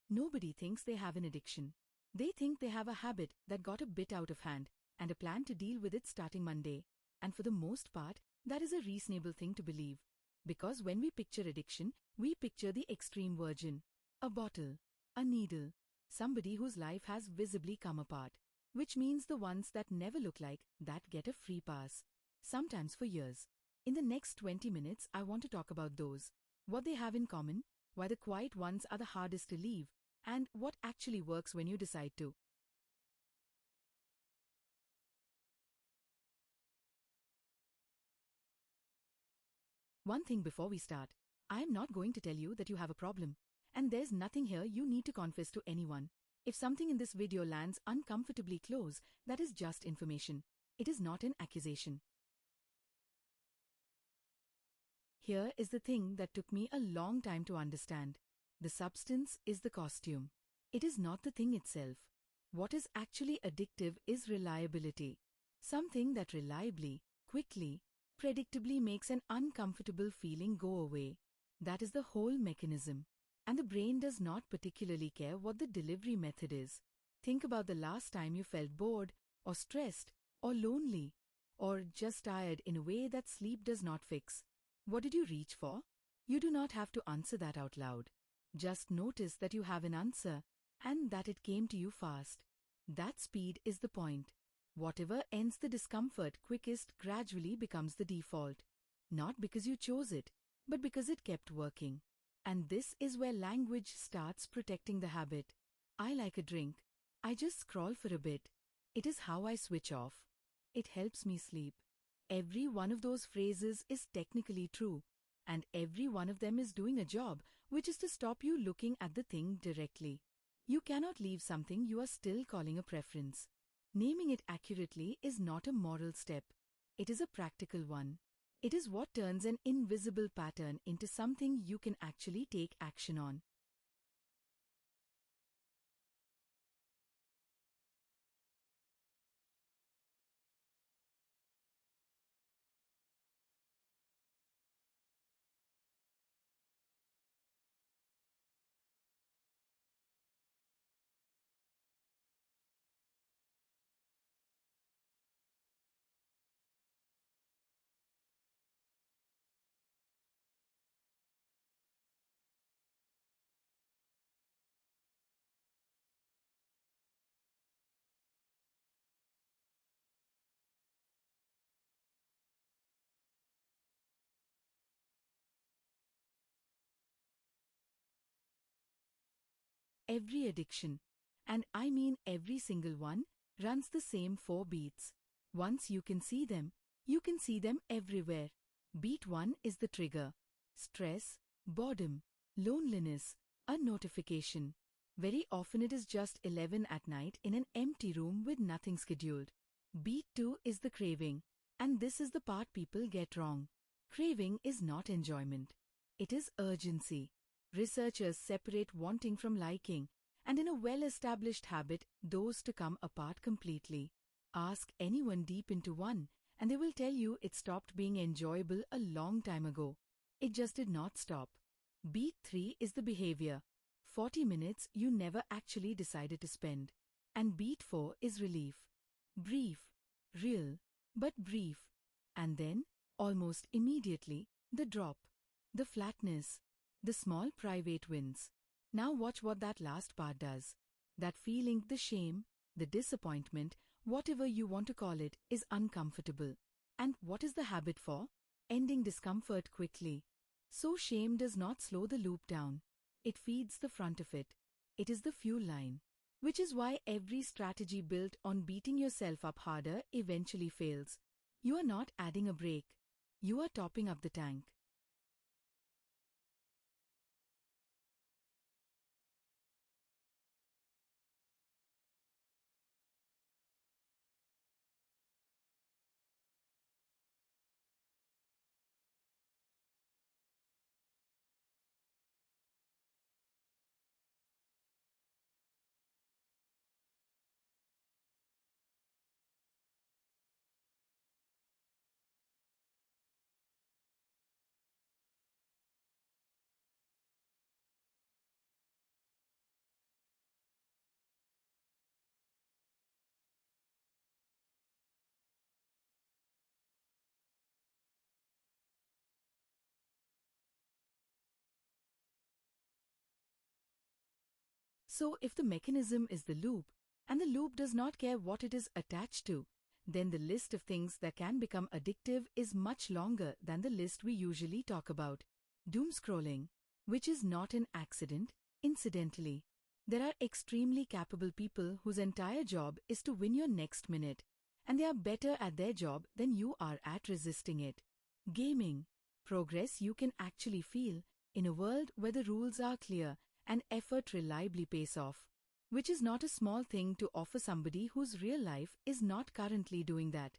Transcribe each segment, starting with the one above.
Nobody thinks they have an addiction. They think they have a habit that got a bit out of hand, and a plan to deal with it starting Monday. And for the most part, that is a reasonable thing to believe. Because when we picture addiction, we picture the extreme version. A bottle, a needle, somebody whose life has visibly come apart. Which means the ones that never look like that get a free pass. Sometimes for years. In the next 20 minutes, I want to talk about those. What they have in common, why the quiet ones are the hardest to leave, and what actually works when you decide to. One thing before we start, I am not going to tell you that you have a problem. And there's nothing here you need to confess to anyone. If something in this video lands uncomfortably close, that is just information. It is not an accusation. Here is the thing that took me a long time to understand. The substance is the costume. It is not the thing itself. What is actually addictive is reliability. Something that reliably, quickly, predictably makes an uncomfortable feeling go away. That is the whole mechanism. And the brain does not particularly care what the delivery method is. Think about the last time you felt bored, or stressed, or lonely, or just tired in a way that sleep does not fix. What did you reach for? You do not have to answer that out loud. Just notice that you have an answer, and that it came to you fast. That speed is the point. Whatever ends the discomfort quickest gradually becomes the default. Not because you chose it, but because it kept working. And this is where language starts protecting the habit. I like a drink. I just scroll for a bit. It is how I switch off. It helps me sleep. Every one of those phrases is technically true, and every one of them is doing a job, which is to stop you looking at the thing directly. You cannot leave something you are still calling a preference. Naming it accurately is not a moral step. It is a practical one. It is what turns an invisible pattern into something you can actually take action on. Every addiction, and I mean every single one, runs the same 4 beats. Once you can see them everywhere. Beat 1 is the trigger. Stress, boredom, loneliness, a notification. Very often it is just 11 at night in an empty room with nothing scheduled. Beat 2 is the craving. And this is the part people get wrong. Craving is not enjoyment. It is urgency. Researchers separate wanting from liking, and in a well-established habit, those two come apart completely. Ask anyone deep into one, and they will tell you it stopped being enjoyable a long time ago. It just did not stop. Beat 3 is the behavior. 40 minutes you never actually decided to spend. And beat 4 is relief. Brief, real, but brief. And then, almost immediately, the drop. The flatness. The small private wins. Now watch what that last part does. That feeling, the shame, the disappointment, whatever you want to call it, is uncomfortable. And what is the habit for? Ending discomfort quickly. So shame does not slow the loop down. It feeds the front of it. It is the fuel line. Which is why every strategy built on beating yourself up harder eventually fails. You are not adding a brake. You are topping up the tank. So if the mechanism is the loop, and the loop does not care what it is attached to, then the list of things that can become addictive is much longer than the list we usually talk about. Doomscrolling, which is not an accident, incidentally. There are extremely capable people whose entire job is to win your next minute, and they are better at their job than you are at resisting it. Gaming, progress you can actually feel in a world where the rules are clear and effort reliably pays off, which is not a small thing to offer somebody whose real life is not currently doing that.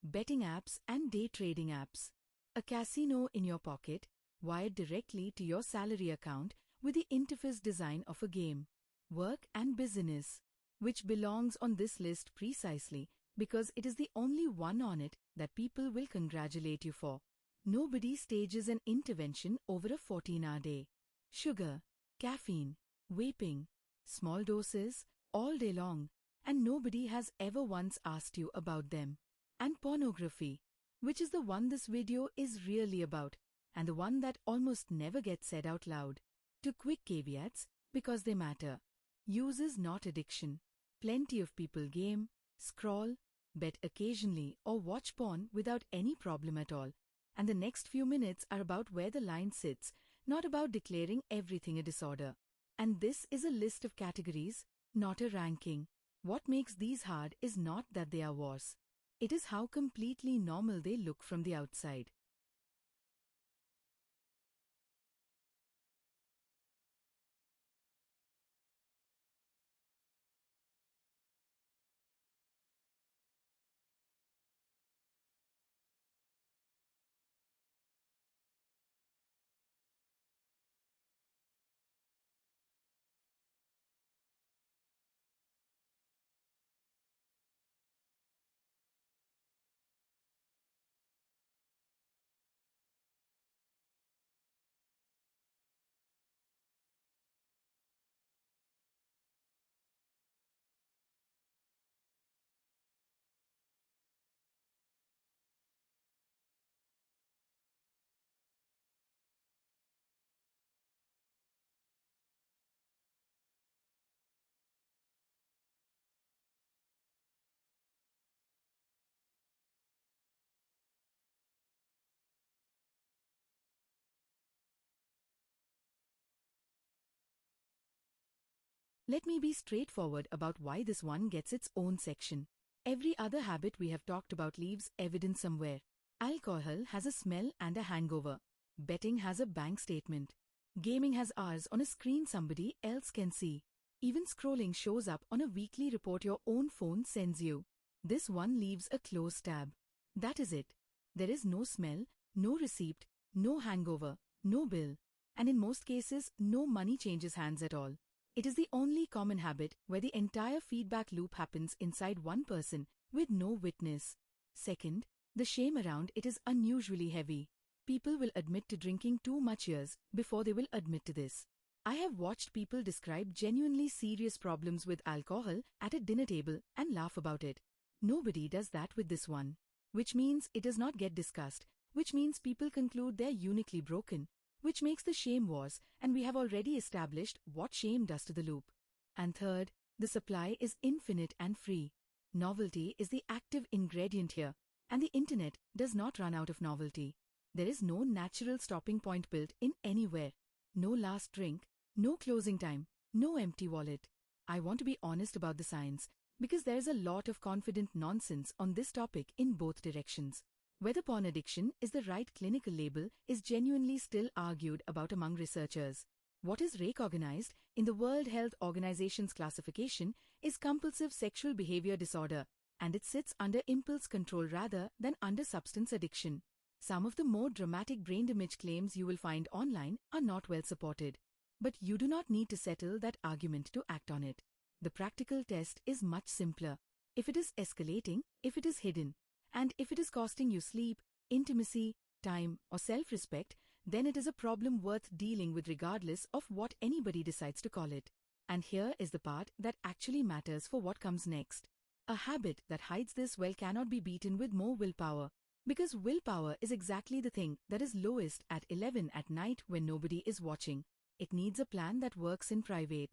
Betting apps and day trading apps. A casino in your pocket, wired directly to your salary account with the interface design of a game. Work and business, which belongs on this list precisely because it is the only one on it that people will congratulate you for. Nobody stages an intervention over a 14-hour day. Sugar, caffeine, vaping, small doses, all day long, and nobody has ever once asked you about them. And pornography, which is the one this video is really about, and the one that almost never gets said out loud. Two quick caveats, because they matter. Use is not addiction. Plenty of people game, scroll, bet occasionally or watch porn without any problem at all. And the next few minutes are about where the line sits, not about declaring everything a disorder. And this is a list of categories, not a ranking. What makes these hard is not that they are worse. It is how completely normal they look from the outside. Let me be straightforward about why this one gets its own section. Every other habit we have talked about leaves evidence somewhere. Alcohol has a smell and a hangover. Betting has a bank statement. Gaming has hours on a screen somebody else can see. Even scrolling shows up on a weekly report your own phone sends you. This one leaves a closed tab. That is it. There is no smell, no receipt, no hangover, no bill, and in most cases, no money changes hands at all. It is the only common habit where the entire feedback loop happens inside one person with no witness. Second, the shame around it is unusually heavy. People will admit to drinking too much years before they will admit to this. I have watched people describe genuinely serious problems with alcohol at a dinner table and laugh about it. Nobody does that with this one. Which means it does not get discussed, which means people conclude they're uniquely broken, which makes the shame wars, and we have already established what shame does to the loop. And third, the supply is infinite and free. Novelty is the active ingredient here, and the internet does not run out of novelty. There is no natural stopping point built in anywhere. No last drink, no closing time, no empty wallet. I want to be honest about the science, because there is a lot of confident nonsense on this topic in both directions. Whether porn addiction is the right clinical label is genuinely still argued about among researchers. What is recognized in the World Health Organization's classification is compulsive sexual behavior disorder, and it sits under impulse control rather than under substance addiction. Some of the more dramatic brain damage claims you will find online are not well supported. But you do not need to settle that argument to act on it. The practical test is much simpler. If it is escalating, if it is hidden, and if it is costing you sleep, intimacy, time, or self-respect, then it is a problem worth dealing with regardless of what anybody decides to call it. And here is the part that actually matters for what comes next. A habit that hides this well cannot be beaten with more willpower, because willpower is exactly the thing that is lowest at 11 at night when nobody is watching. It needs a plan that works in private.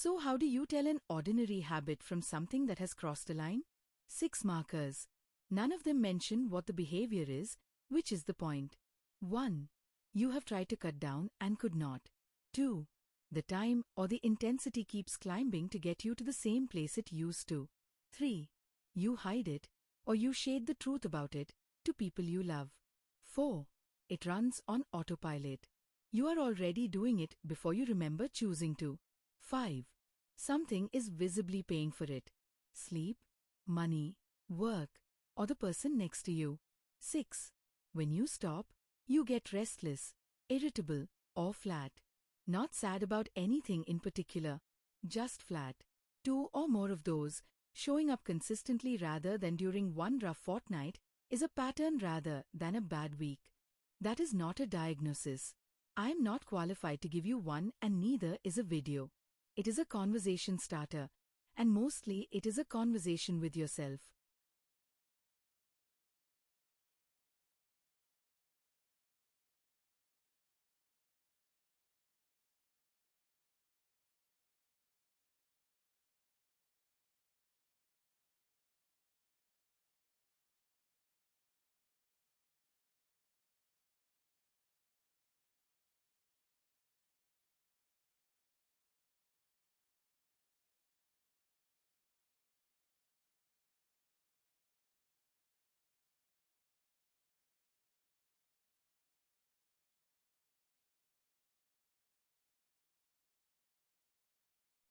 So how do you tell an ordinary habit from something that has crossed a line? 6 markers. None of them mention what the behavior is, which is the point. 1. You have tried to cut down and could not. 2. The time or the intensity keeps climbing to get you to the same place it used to. 3. You hide it, or you shade the truth about it, to people you love. 4. It runs on autopilot. You are already doing it before you remember choosing to. 5. Something is visibly paying for it. Sleep, money, work, or the person next to you. 6. When you stop, you get restless, irritable, or flat. Not sad about anything in particular, just flat. 2 or more of those, showing up consistently rather than during one rough fortnight, is a pattern rather than a bad week. That is not a diagnosis. I am not qualified to give you one, and neither is a video. It is a conversation starter, and mostly it is a conversation with yourself.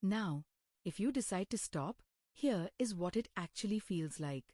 Now, if you decide to stop, here is what it actually feels like.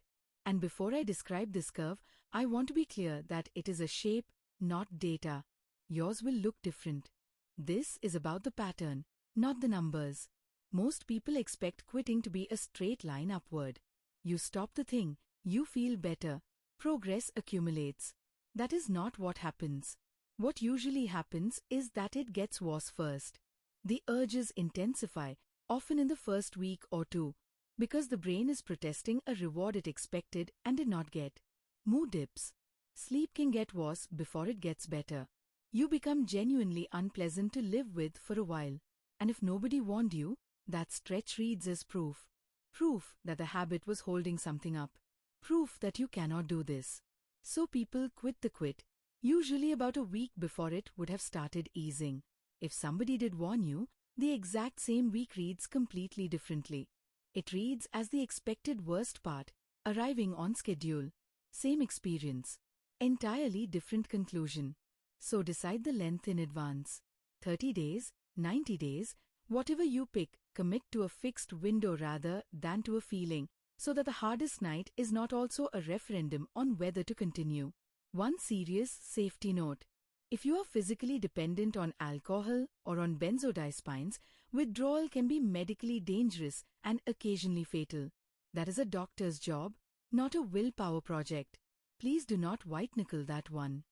And before I describe this curve, I want to be clear that it is a shape, not data. Yours will look different. This is about the pattern, not the numbers. Most people expect quitting to be a straight line upward. You stop the thing, you feel better, progress accumulates. That is not what happens. What usually happens is that it gets worse first. The urges intensify, often in the first week or two, because the brain is protesting a reward it expected and did not get. Mood dips. Sleep can get worse before it gets better. You become genuinely unpleasant to live with for a while, and if nobody warned you, that stretch reads as proof. Proof that the habit was holding something up. Proof that you cannot do this. So people quit the quit, usually about a week before it would have started easing. If somebody did warn you, the exact same week reads completely differently. It reads as the expected worst part, arriving on schedule. Same experience. Entirely different conclusion. So decide the length in advance. 30 days, 90 days, whatever you pick, commit to a fixed window rather than to a feeling, so that the hardest night is not also a referendum on whether to continue. One serious safety note. If you are physically dependent on alcohol or on benzodiazepines, withdrawal can be medically dangerous and occasionally fatal. That is a doctor's job, not a willpower project. Please do not white-knuckle that one.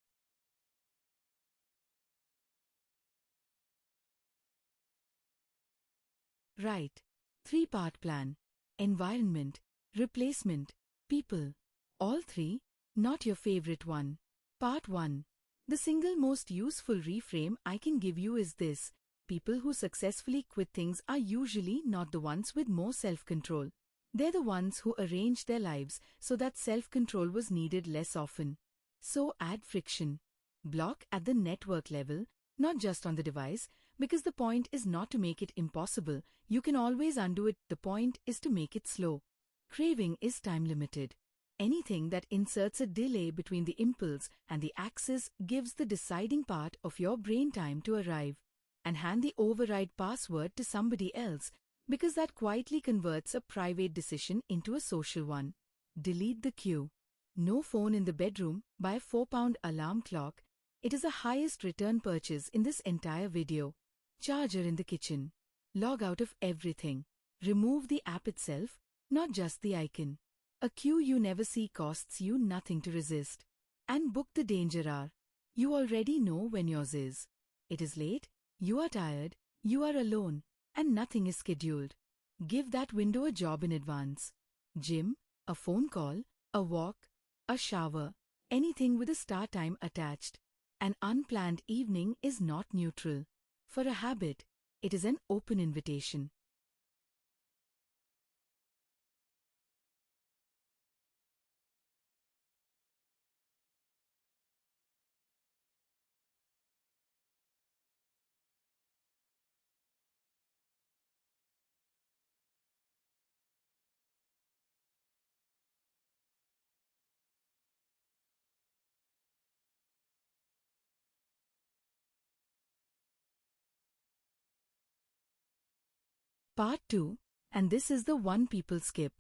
Right. 3-part plan. Environment, replacement, people. All 3, not your favorite one. Part 1. The single most useful reframe I can give you is this: people who successfully quit things are usually not the ones with more self-control. They're the ones who arranged their lives so that self-control was needed less often. So add friction. Block at the network level, not just on the device, because the point is not to make it impossible. You can always undo it. The point is to make it slow. Craving is time-limited. Anything that inserts a delay between the impulse and the axis gives the deciding part of your brain time to arrive. And hand the override password to somebody else, because that quietly converts a private decision into a social one. Delete the cue. No phone in the bedroom, buy a 4-pound alarm clock. It is the highest return purchase in this entire video. Charger in the kitchen. Log out of everything. Remove the app itself, not just the icon. A cue you never see costs you nothing to resist. And book the danger hour. You already know when yours is. It is late, you are tired, you are alone, and nothing is scheduled. Give that window a job in advance. Gym, a phone call, a walk, a shower, anything with a start time attached. An unplanned evening is not neutral. For a habit, it is an open invitation. Part 2, and this is the one people skip.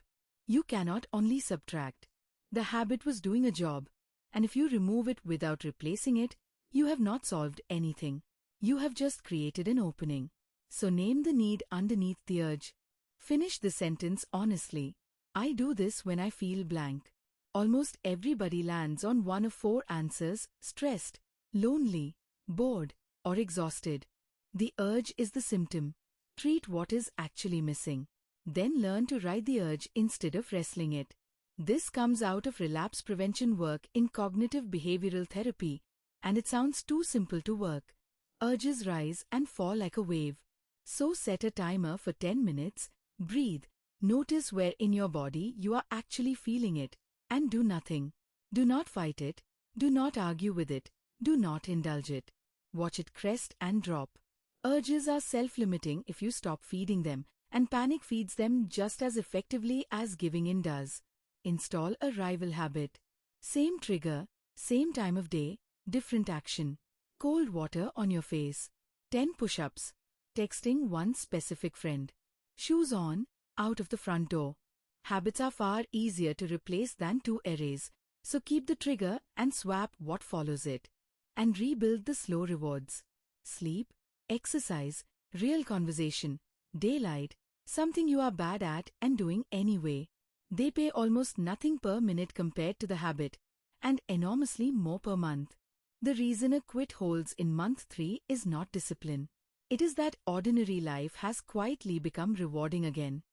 You cannot only subtract. The habit was doing a job, and if you remove it without replacing it, you have not solved anything. You have just created an opening. So name the need underneath the urge. Finish the sentence honestly. I do this when I feel blank. Almost everybody lands on one of 4 answers: stressed, lonely, bored, or exhausted. The urge is the symptom. Treat what is actually missing. Then learn to ride the urge instead of wrestling it. This comes out of relapse prevention work in cognitive behavioral therapy, and it sounds too simple to work. Urges rise and fall like a wave. So set a timer for 10 minutes, breathe, notice where in your body you are actually feeling it, and do nothing. Do not fight it, do not argue with it, do not indulge it. Watch it crest and drop. Urges are self-limiting if you stop feeding them, and panic feeds them just as effectively as giving in does. Install a rival habit. Same trigger, same time of day, different action. Cold water on your face. 10 push-ups. Texting one specific friend. Shoes on, out of the front door. Habits are far easier to replace than to erase, so keep the trigger and swap what follows it. And rebuild the slow rewards. Sleep, exercise, real conversation, daylight, something you are bad at and doing anyway. They pay almost nothing per minute compared to the habit, and enormously more per month. The reason a quit holds in month 3 is not discipline. It is that ordinary life has quietly become rewarding again.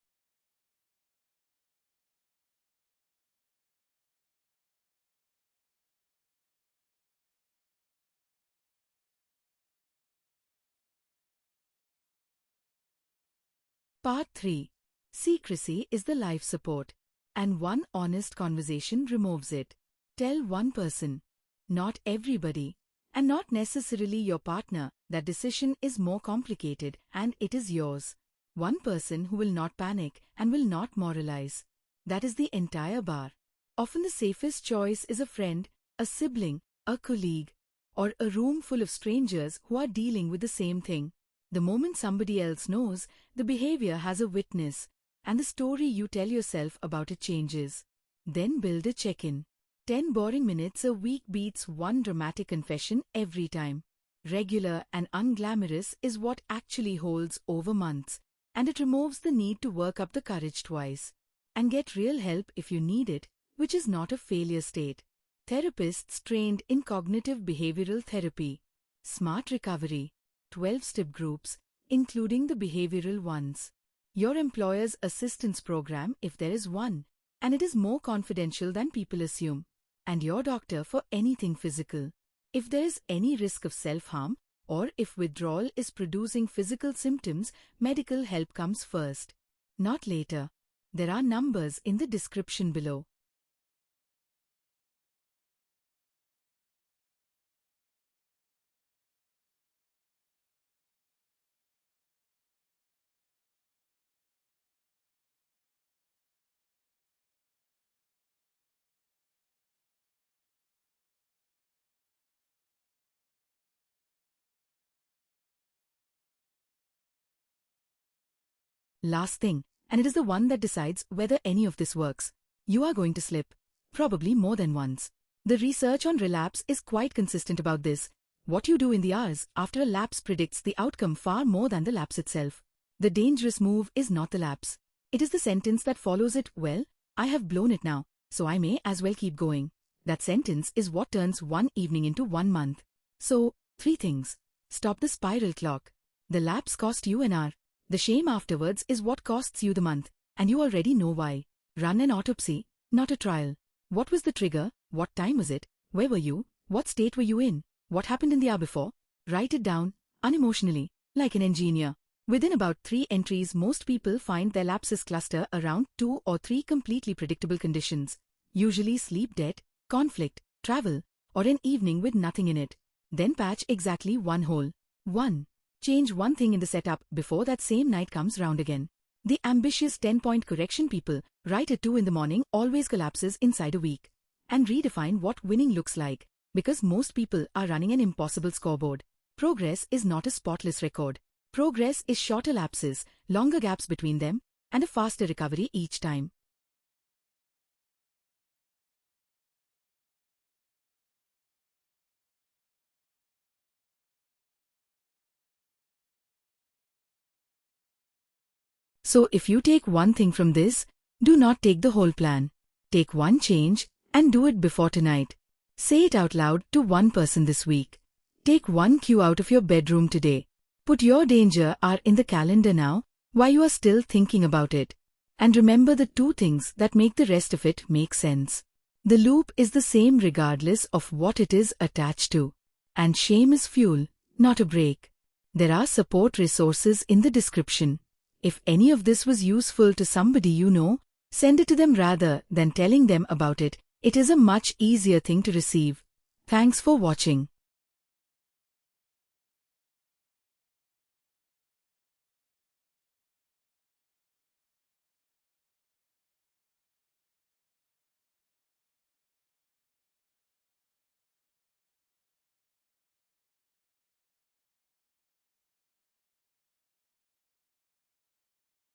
Part 3. Secrecy is the life support, and one honest conversation removes it. Tell one person, not everybody, and not necessarily your partner, that decision is more complicated and it is yours. One person who will not panic and will not moralize. That is the entire bar. Often the safest choice is a friend, a sibling, a colleague, or a room full of strangers who are dealing with the same thing. The moment somebody else knows, the behavior has a witness, and the story you tell yourself about it changes. Then build a check-in. 10 boring minutes a week beats one dramatic confession every time. Regular and unglamorous is what actually holds over months, and it removes the need to work up the courage twice. And get real help if you need it, which is not a failure state. Therapists trained in cognitive behavioral therapy. Smart recovery. 12-step groups, including the behavioral ones. Your employer's assistance program, if there is one, and it is more confidential than people assume. And your doctor for anything physical. If there is any risk of self-harm, or if withdrawal is producing physical symptoms, medical help comes first, not later. There are numbers in the description below. Last thing, and it is the one that decides whether any of this works. You are going to slip, probably more than once. The research on relapse is quite consistent about this. What you do in the hours after a lapse predicts the outcome far more than the lapse itself. The dangerous move is not the lapse. It is the sentence that follows it. Well, I have blown it now, so I may as well keep going. That sentence is what turns one evening into 1 month. So, 3 things. Stop the spiral clock. The lapse cost you an hour. The shame afterwards is what costs you the month, and you already know why. Run an autopsy, not a trial. What was the trigger? What time was it? Where were you? What state were you in? What happened in the hour before? Write it down, unemotionally, like an engineer. Within about 3 entries, most people find their lapses cluster around 2 or 3 completely predictable conditions. Usually sleep debt, conflict, travel, or an evening with nothing in it. Then patch exactly one hole. 1. Change one thing in the setup before that same night comes round again. The ambitious 10-point correction people, right at 2 in the morning, always collapses inside a week. And redefine what winning looks like, because most people are running an impossible scoreboard. Progress is not a spotless record. Progress is shorter lapses, longer gaps between them, and a faster recovery each time. So if you take one thing from this, do not take the whole plan. Take one change and do it before tonight. Say it out loud to one person this week. Take one cue out of your bedroom today. Put your danger hour in the calendar now, while you are still thinking about it. And remember the two things that make the rest of it make sense. The loop is the same regardless of what it is attached to. And shame is fuel, not a break. There are support resources in the description. If any of this was useful to somebody you know, send it to them rather than telling them about it. It is a much easier thing to receive. Thanks for watching.